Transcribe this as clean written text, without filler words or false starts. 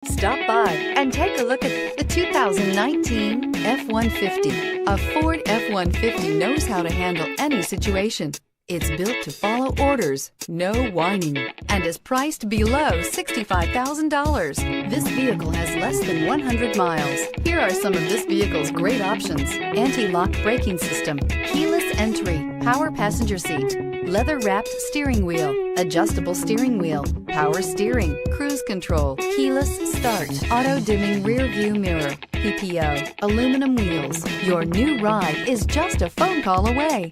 Stop by and take a look at the 2019 F-150. A Ford F-150 knows how to handle any situation. It's built to follow orders, no whining, and is priced below $65,000. This vehicle has less than 100 miles. Here are some of this vehicle's great options: anti-lock braking system, keyless entry, power passenger seat, leather-wrapped steering wheel, adjustable steering wheel, power steering, cruise control, keyless start, auto-dimming rear view mirror, PPO, aluminum wheels. Your new ride is just a phone call away.